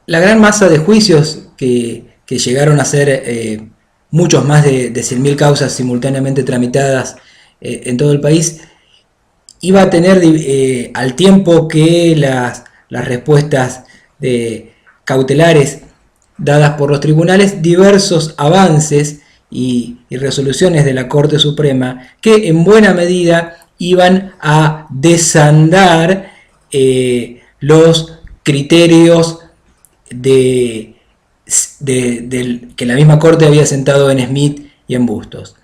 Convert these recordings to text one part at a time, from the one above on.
La gran masa de juicios que llegaron a ser muchos más de 100.000 causas simultáneamente tramitadas en todo el país, iba a tener al tiempo que las respuestas cautelares dadas por los tribunales, diversos avances y resoluciones de la Corte Suprema que en buena medida iban a desandar los criterios que la misma Corte había sentado en Smith y en Bustos.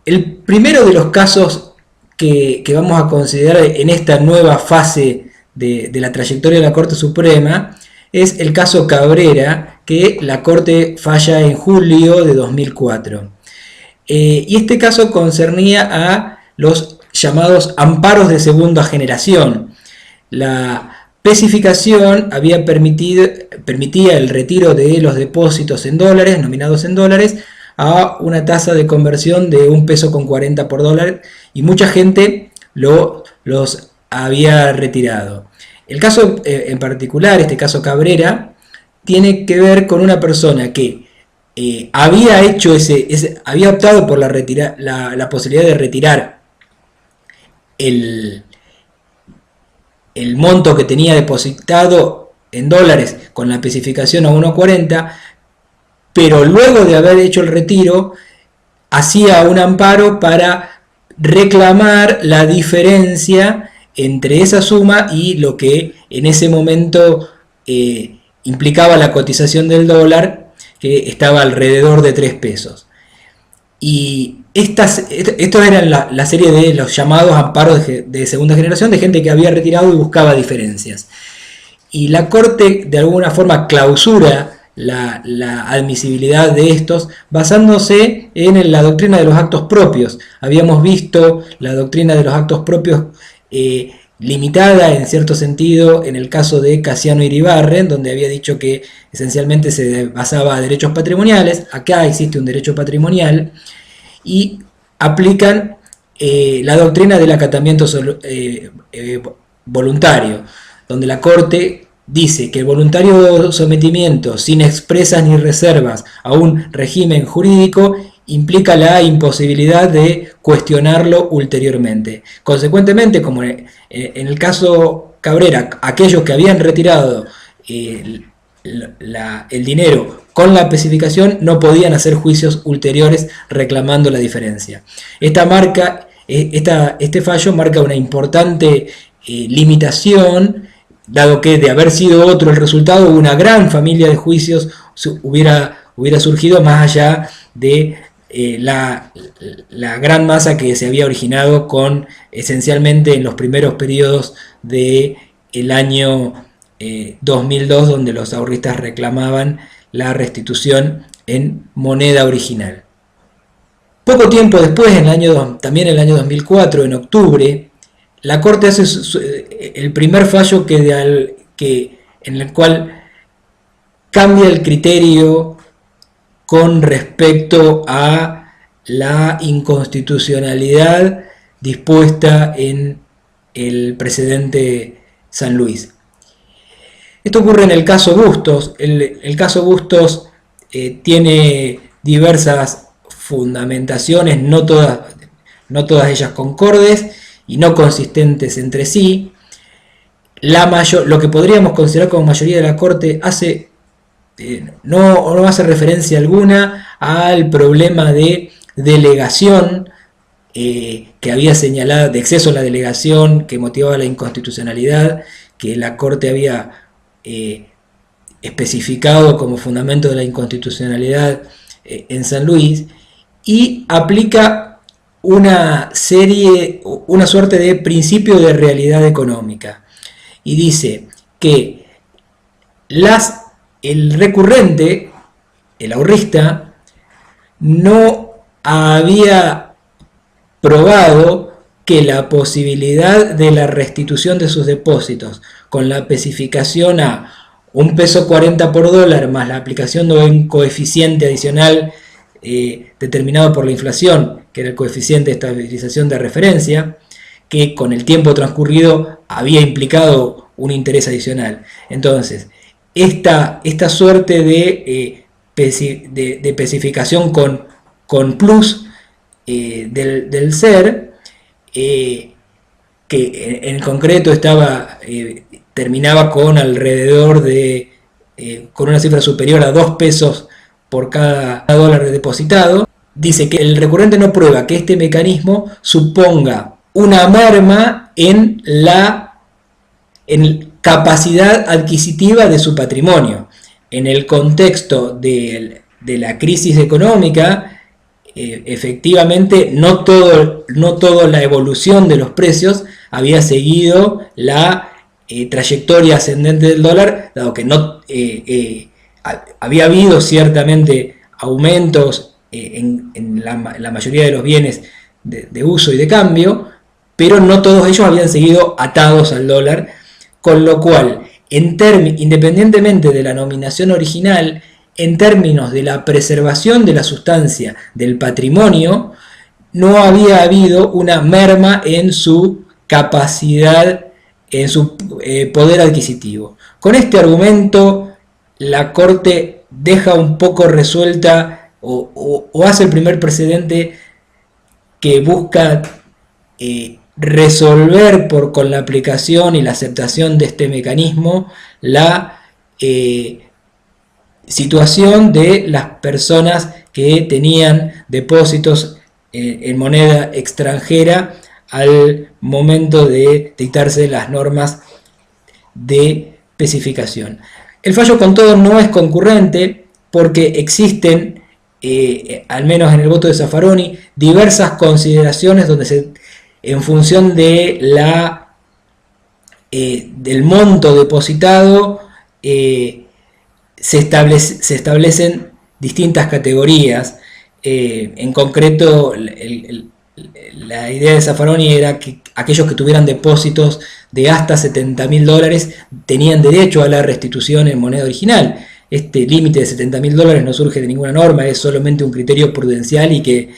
El primero de los casos que vamos a considerar en esta nueva fase de la trayectoria de la Corte Suprema es el caso Cabrera, que la Corte falla en julio de 2004. Y este caso concernía a los llamados amparos de segunda generación. La especificación permitía el retiro de los depósitos en dólares, nominados en dólares, a una tasa de conversión de $1.40 por dólar, y mucha gente los había retirado. El caso en particular, este caso Cabrera, tiene que ver con una persona que había hecho había optado por la posibilidad de retirar el monto que tenía depositado en dólares con la especificación a 1.40, pero luego de haber hecho el retiro hacía un amparo para reclamar la diferencia entre esa suma y lo que en ese momento implicaba la cotización del dólar, que estaba alrededor de 3 pesos. Y estos eran la serie de los llamados amparos de segunda generación, de gente que había retirado y buscaba diferencias. Y la Corte de alguna forma clausura la admisibilidad de estos basándose en la doctrina de los actos propios. Habíamos visto la doctrina de los actos propios limitada en cierto sentido en el caso de Casiano Iribarren, donde había dicho que esencialmente se basaba a derechos patrimoniales. Acá existe un derecho patrimonial y aplican la doctrina del acatamiento voluntario, donde la Corte dice que el voluntario sometimiento sin expresas ni reservas a un régimen jurídico implica la imposibilidad de cuestionarlo ulteriormente. Consecuentemente, como en el caso Cabrera, aquellos que habían retirado el dinero con la especificación no podían hacer juicios ulteriores reclamando la diferencia. Este fallo marca una importante limitación, dado que de haber sido otro el resultado, una gran familia de juicios hubiera surgido más allá de la gran masa que se había originado esencialmente en los primeros periodos del año 2002, donde los ahorristas reclamaban la restitución en moneda original. Poco tiempo después, también en el año 2004, en octubre, la Corte hace el primer fallo en el cual cambia el criterio con respecto a la inconstitucionalidad dispuesta en el precedente San Luis. Esto ocurre en el caso Bustos. El caso Bustos tiene diversas fundamentaciones, no todas ellas concordes y no consistentes entre sí. Lo que podríamos considerar como mayoría de la Corte no hace referencia alguna al problema de delegación que había señalado, de exceso a la delegación que motivaba la inconstitucionalidad, que la Corte había especificado como fundamento de la inconstitucionalidad en San Luis, y aplica una suerte de principio de realidad económica, y dice que el recurrente, el ahorrista, no había probado que la posibilidad de la restitución de sus depósitos con la especificación a $1.40 por dólar más la aplicación de un coeficiente adicional determinado por la inflación, que era el coeficiente de estabilización de referencia, que con el tiempo transcurrido había implicado un interés adicional. Entonces, esta suerte de especificación con plus del ser, que en concreto terminaba con alrededor de, con una cifra superior a 2 pesos por cada dólar depositado. Dice que el recurrente no prueba que este mecanismo suponga una merma en la capacidad adquisitiva de su patrimonio. En el contexto de la crisis económica, efectivamente no toda la evolución de los precios había seguido la trayectoria ascendente del dólar, dado que no había habido ciertamente aumentos en la mayoría de los bienes de uso y de cambio, pero no todos ellos habían seguido atados al dólar, con lo cual, independientemente de la nominación original, en términos de la preservación de la sustancia del patrimonio, no había habido una merma en su capacidad, en su poder adquisitivo. Con este argumento, la Corte deja un poco resuelta o hace el primer precedente que busca resolver con la aplicación y la aceptación de este mecanismo la situación de las personas que tenían depósitos en moneda extranjera al momento de dictarse las normas de especificación. El fallo con todo no es concurrente porque existen, al menos en el voto de Zaffaroni, diversas consideraciones donde en función de del monto depositado se establecen distintas categorías. En concreto, la idea de Zaffaroni era que aquellos que tuvieran depósitos de hasta $70.000 tenían derecho a la restitución en moneda original. Este límite de $70.000 no surge de ninguna norma, es solamente un criterio prudencial y que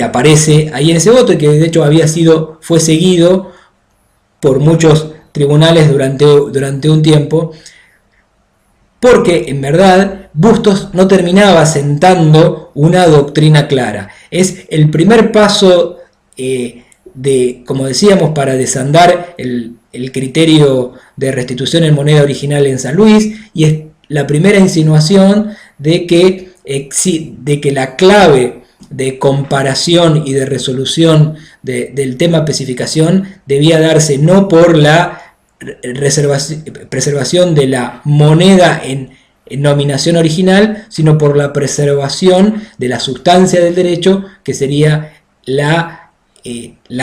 aparece ahí en ese voto, y que de hecho fue seguido por muchos tribunales durante un tiempo, porque en verdad Bustos no terminaba sentando una doctrina clara. Es el primer paso como decíamos, para desandar el criterio de restitución en moneda original en San Luis, y es la primera insinuación de que la clave de comparación y de resolución del tema especificación debía darse no por la preservación de la moneda en nominación original, sino por la preservación de la sustancia del derecho, que sería la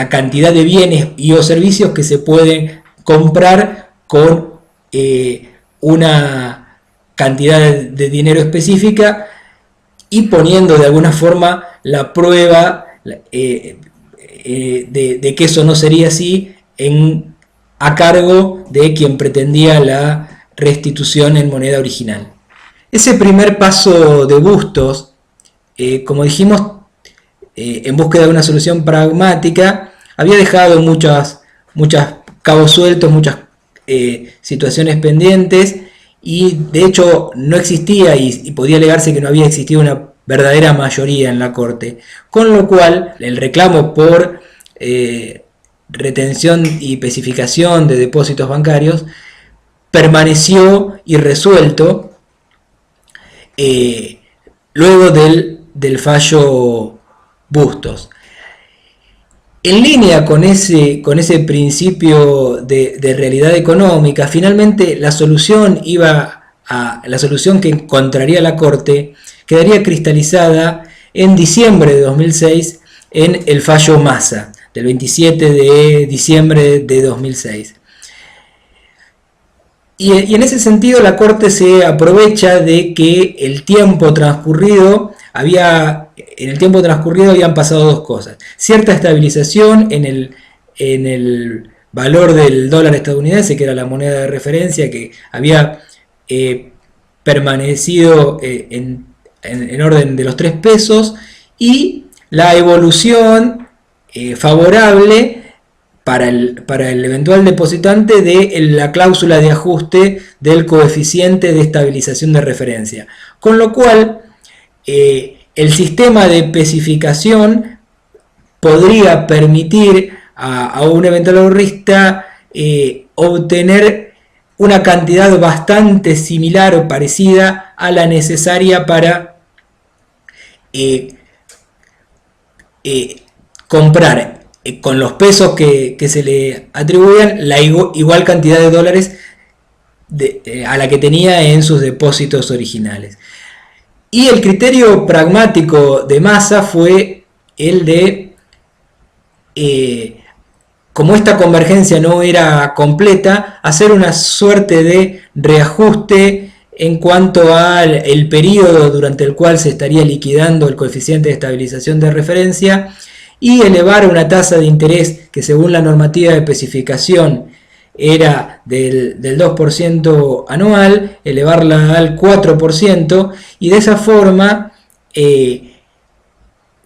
cantidad de bienes y o servicios que se pueden comprar con una cantidad de dinero específica, y poniendo de alguna forma la prueba de que eso no sería así a cargo de quien pretendía la restitución en moneda original. Ese primer paso de Bustos, como dijimos, en búsqueda de una solución pragmática, había dejado muchos cabos sueltos, muchas situaciones pendientes, y de hecho no existía y podía alegarse que no había existido una verdadera mayoría en la Corte, con lo cual el reclamo por retención y especificación de depósitos bancarios permaneció irresuelto luego del fallo Bustos. En línea con ese principio de realidad económica, finalmente la solución que encontraría la Corte quedaría cristalizada en diciembre de 2006 en el fallo Massa, del 27 de diciembre de 2006. Y en ese sentido la Corte se aprovecha de que en el tiempo transcurrido habían pasado dos cosas: cierta estabilización en el valor del dólar estadounidense, que era la moneda de referencia, que había permanecido en orden de los 3 pesos, y la evolución favorable para el eventual depositante de la cláusula de ajuste del coeficiente de estabilización de referencia. Con lo cual, el sistema de especificación podría permitir a un eventual ahorrista obtener una cantidad bastante similar o parecida a la necesaria para comprar con los pesos que se le atribuían la igual cantidad de dólares a la que tenía en sus depósitos originales. Y el criterio pragmático de Massa fue el de, como esta convergencia no era completa, hacer una suerte de reajuste en cuanto al periodo durante el cual se estaría liquidando el coeficiente de estabilización de referencia y elevar una tasa de interés que según la normativa de especificación era del 2% anual, elevarla al 4% y de esa forma,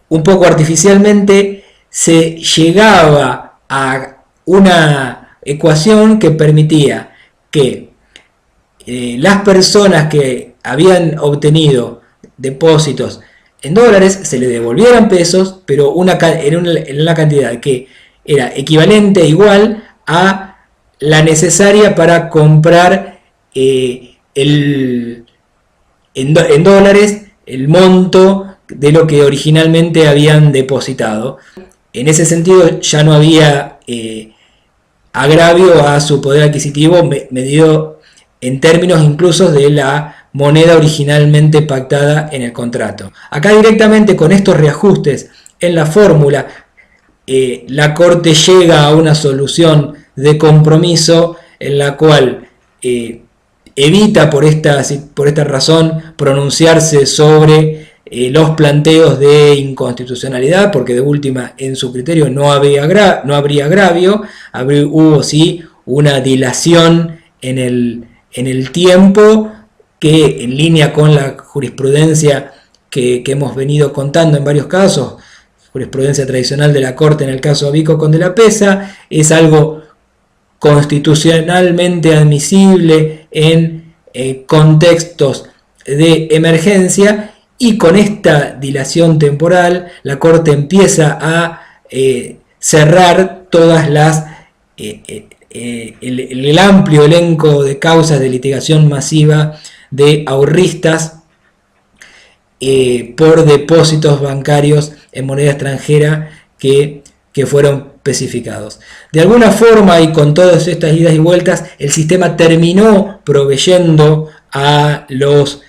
un poco artificialmente, se llegaba a una ecuación que permitía que las personas que habían obtenido depósitos en dólares se le devolvieran pesos, pero en una cantidad que era equivalente igual a la necesaria para comprar en dólares el monto de lo que originalmente habían depositado. En ese sentido ya no había agravio a su poder adquisitivo medido en términos incluso de la moneda originalmente pactada en el contrato. Acá directamente con estos reajustes en la fórmula, la Corte llega a una solución de compromiso en la cual evita por esta razón pronunciarse sobre los planteos de inconstitucionalidad, porque de última en su criterio no habría agravio, hubo sí una dilación en el tiempo que en línea con la jurisprudencia que hemos venido contando en varios casos, jurisprudencia tradicional de la Corte en el caso Abico con De la Pesa, es algo constitucionalmente admisible en contextos de emergencia, y con esta dilación temporal la Corte empieza a cerrar todas las el amplio elenco de causas de litigación masiva de ahorristas por depósitos bancarios en moneda extranjera que fueron especificados. De alguna forma, y con todas estas idas y vueltas, el sistema terminó proveyendo a los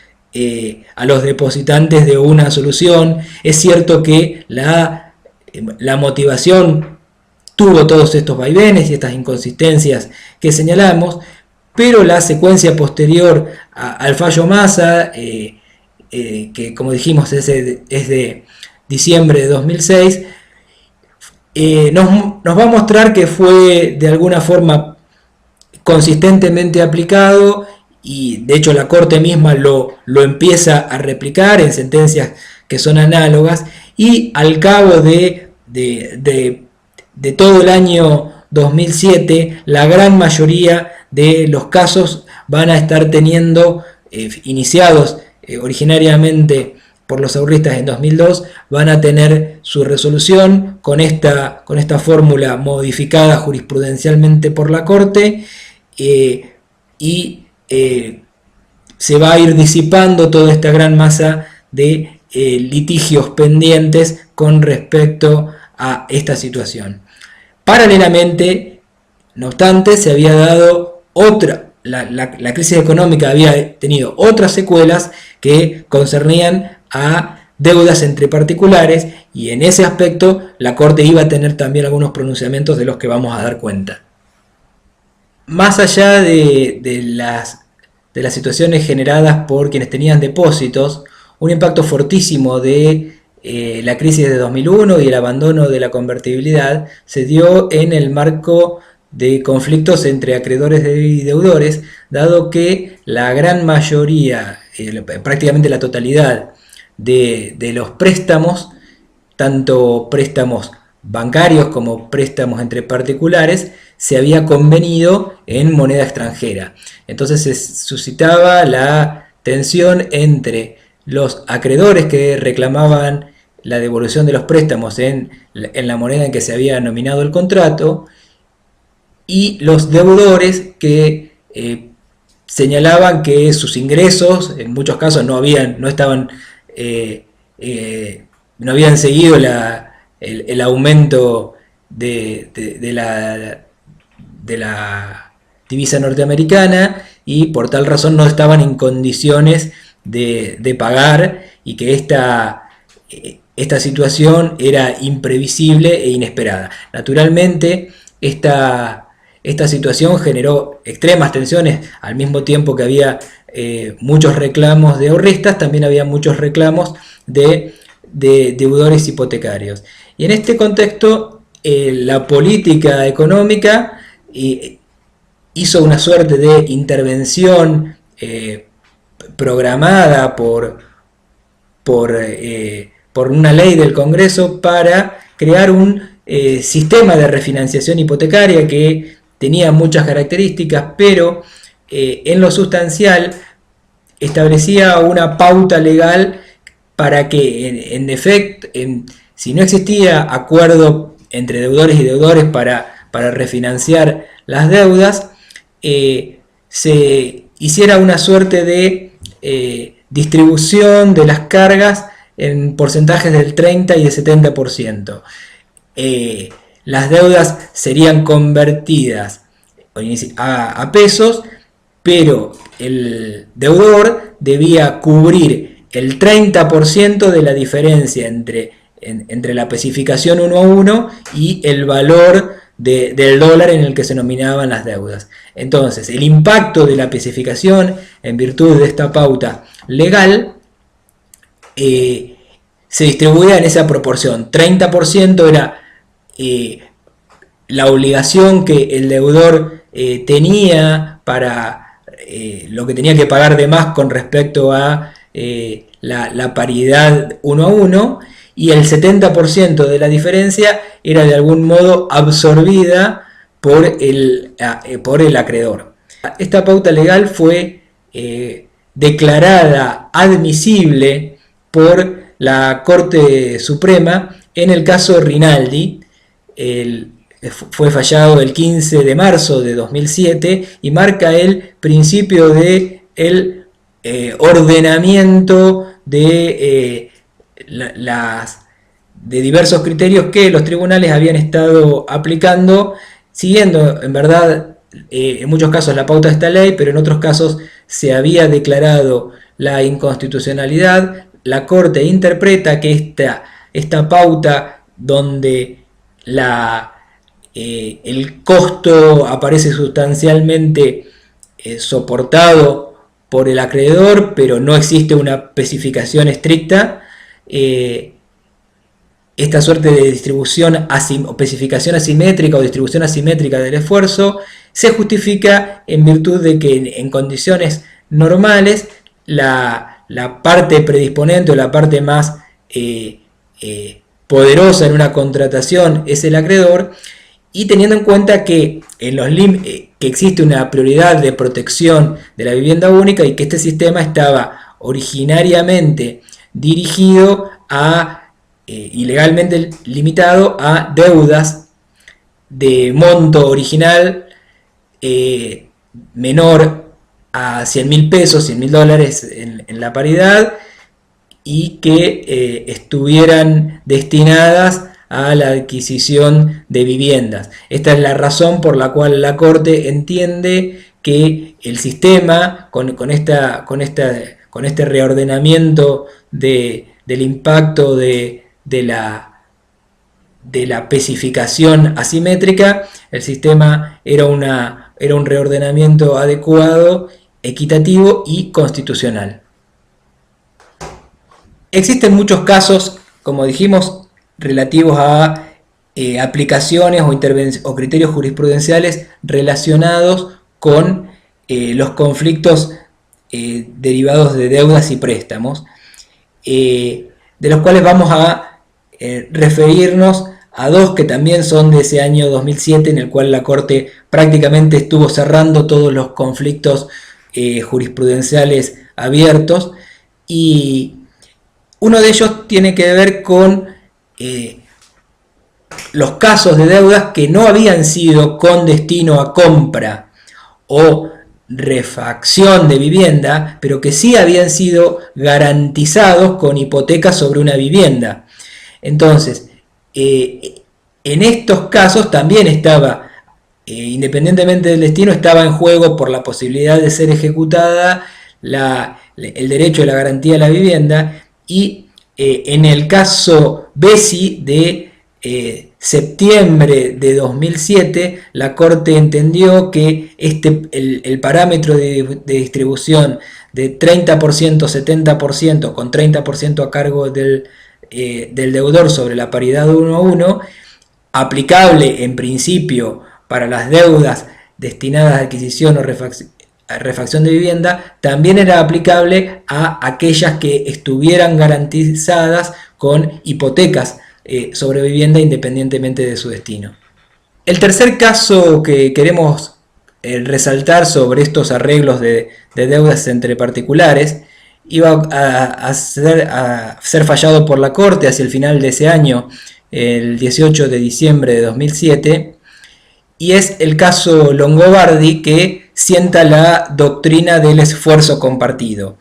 depositantes de una solución. Es cierto que la motivación tuvo todos estos vaivenes y estas inconsistencias que señalamos, pero la secuencia posterior al fallo Massa, que como dijimos es de diciembre de 2006, nos va a mostrar que fue de alguna forma consistentemente aplicado, y de hecho la Corte misma lo empieza a replicar en sentencias que son análogas, y al cabo de todo el año 2007 la gran mayoría de los casos van a estar teniendo, iniciados originariamente por los ahorristas en 2002, van a tener su resolución con esta fórmula modificada jurisprudencialmente por la Corte, y se va a ir disipando toda esta gran masa de litigios pendientes con respecto a esta situación. Paralelamente, no obstante, se había dado la crisis económica había tenido otras secuelas que concernían a deudas entre particulares, y en ese aspecto la Corte iba a tener también algunos pronunciamientos de los que vamos a dar cuenta. Más allá de las situaciones generadas por quienes tenían depósitos, un impacto fortísimo de la crisis de 2001 y el abandono de la convertibilidad se dio en el marco de conflictos entre acreedores y deudores, dado que la gran mayoría, prácticamente la totalidad de los préstamos, tanto préstamos bancarios como préstamos entre particulares, se había convenido en moneda extranjera. Entonces se suscitaba la tensión entre los acreedores que reclamaban la devolución de los préstamos en la moneda en que se había nominado el contrato, y los deudores que señalaban que sus ingresos en muchos casos no habían seguido el aumento de la divisa norteamericana, y por tal razón no estaban en condiciones de pagar, y que esta situación era imprevisible e inesperada. Naturalmente, esta situación generó extremas tensiones. Al mismo tiempo que había muchos reclamos de ahorristas, también había muchos reclamos de deudores hipotecarios. Y en este contexto, la política económica hizo una suerte de intervención programada por una ley del Congreso para crear un sistema de refinanciación hipotecaria que tenía muchas características, pero en lo sustancial establecía una pauta legal para que, en efecto, si no existía acuerdo entre deudores y deudores para refinanciar las deudas, se hiciera una suerte de distribución de las cargas en porcentajes del 30 y del 70%. Las deudas serían convertidas a pesos, pero el deudor debía cubrir el 30% de la diferencia entre la especificación 1 a 1 y el valor del dólar en el que se nominaban las deudas. Entonces, el impacto de la especificación, en virtud de esta pauta legal, se distribuía en esa proporción. 30% era la obligación que el deudor tenía para lo que tenía que pagar de más con respecto a la paridad 1 a 1, y el 70% de la diferencia era de algún modo absorbida por el acreedor. Esta pauta legal fue declarada admisible por la Corte Suprema en el caso Rinaldi. Fue fallado el 15 de marzo de 2007 y marca el principio de el ordenamiento de diversos criterios que los tribunales habían estado aplicando, siguiendo en verdad en muchos casos la pauta de esta ley, pero en otros casos se había declarado la inconstitucionalidad. La Corte interpreta que esta pauta, donde el costo aparece sustancialmente soportado por el acreedor, pero no existe una especificación estricta, esta suerte de distribución o especificación asimétrica o distribución asimétrica del esfuerzo se justifica en virtud de que en condiciones normales la parte predisponente o la parte más poderosa en una contratación es el acreedor, y teniendo en cuenta que que existe una prioridad de protección de la vivienda única, y que este sistema estaba originariamente dirigido y legalmente limitado a deudas de monto original menor a 100.000 pesos, 100.000 dólares en la paridad, y que estuvieran destinadas a la adquisición de viviendas. Esta es la razón por la cual la Corte entiende que el sistema, con este reordenamiento del impacto de la especificación asimétrica, el sistema era un reordenamiento adecuado, equitativo y constitucional. Existen muchos casos, como dijimos, relativos a aplicaciones o criterios jurisprudenciales relacionados con los conflictos derivados de deudas y préstamos, de los cuales vamos a referirnos a dos que también son de ese año 2007, en el cual la Corte prácticamente estuvo cerrando todos los conflictos jurisprudenciales abiertos, y uno de ellos tiene que ver con los casos de deudas que no habían sido con destino a compra o refacción de vivienda, pero que sí habían sido garantizados con hipotecas sobre una vivienda. Entonces, en estos casos también estaba, independientemente del destino, estaba en juego, por la posibilidad de ser ejecutada, el derecho de la garantía de la vivienda. Y en el caso Besi de septiembre de 2007, la Corte entendió que el parámetro de distribución de 30%, 70%, con 30% a cargo del deudor sobre la paridad 1 a 1, aplicable en principio para las deudas destinadas a adquisición o refacción de vivienda, también era aplicable a aquellas que estuvieran garantizadas con hipotecas sobre vivienda, independientemente de su destino. El tercer caso que queremos resaltar sobre estos arreglos de deudas entre particulares iba a ser fallado por la Corte hacia el final de ese año, el 18 de diciembre de 2007, y es el caso Longobardi, que sienta la doctrina del esfuerzo compartido.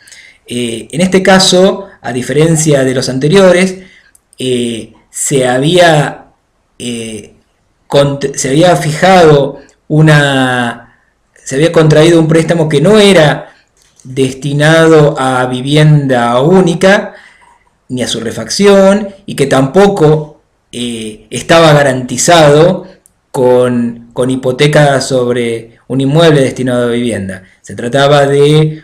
En este caso, a diferencia de los anteriores, se había contraído un préstamo que no era destinado a vivienda única ni a su refacción, y que tampoco estaba garantizado con hipoteca sobre un inmueble destinado a vivienda. Se trataba de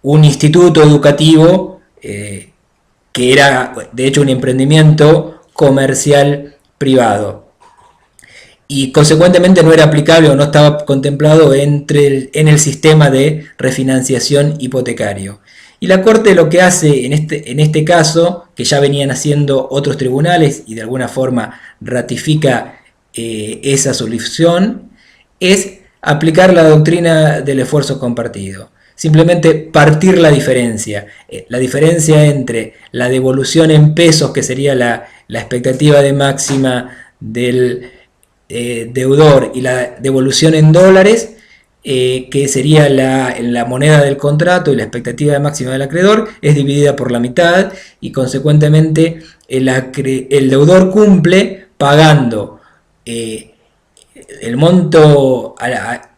un instituto educativo que era de hecho un emprendimiento comercial privado, y consecuentemente no era aplicable o no estaba contemplado en el sistema de refinanciación hipotecario. Y la Corte lo que hace en este caso, que ya venían haciendo otros tribunales y de alguna forma ratifica esa solución, es aplicar la doctrina del esfuerzo compartido. Simplemente partir la diferencia entre la devolución en pesos, que sería la expectativa de máxima del deudor, y la devolución en dólares, que sería la moneda del contrato, y la expectativa de máxima del acreedor, es dividida por la mitad, y consecuentemente el deudor cumple pagando el monto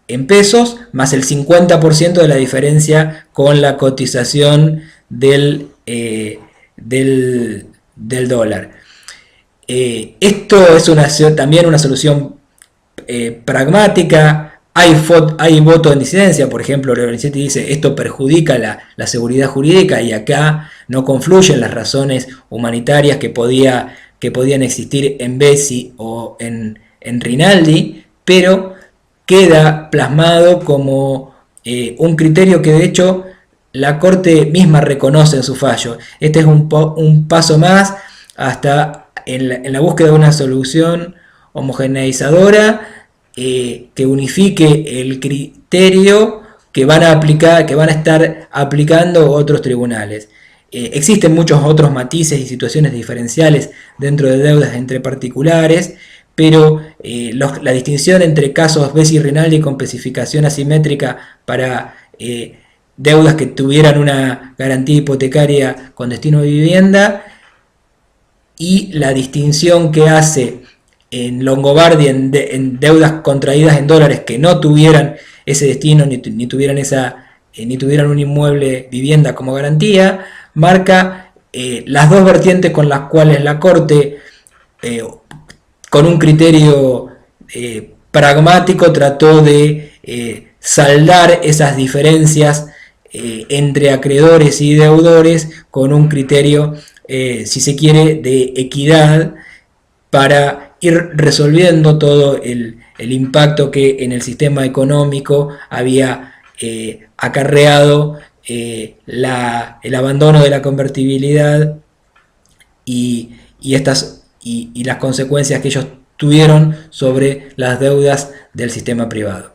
en pesos más el 50% de la diferencia con la cotización del dólar. Esto es también una solución pragmática. Hay voto en disidencia. Por ejemplo, Lorenzetti dice: esto perjudica la seguridad jurídica, y acá no confluyen las razones humanitarias que podían existir en Besi o en Rinaldi, pero queda plasmado como un criterio que de hecho la Corte misma reconoce en su fallo. Este es un paso más hasta en la búsqueda de una solución homogeneizadora que unifique el criterio que van a estar aplicando otros tribunales. Existen muchos otros matices y situaciones diferenciales dentro de deudas entre particulares, pero la distinción entre casos Besi y Rinaldi con especificación asimétrica para deudas que tuvieran una garantía hipotecaria con destino de vivienda, y la distinción que hace en Longobardi en deudas contraídas en dólares que no tuvieran ese destino ni tuvieran un inmueble vivienda como garantía, marca las dos vertientes con las cuales la Corte, con un criterio pragmático, trató de saldar esas diferencias entre acreedores y deudores con un criterio, si se quiere, de equidad, para ir resolviendo todo el impacto que en el sistema económico había acarreado el abandono de la convertibilidad y y las consecuencias que ellos tuvieron sobre las deudas del sistema privado.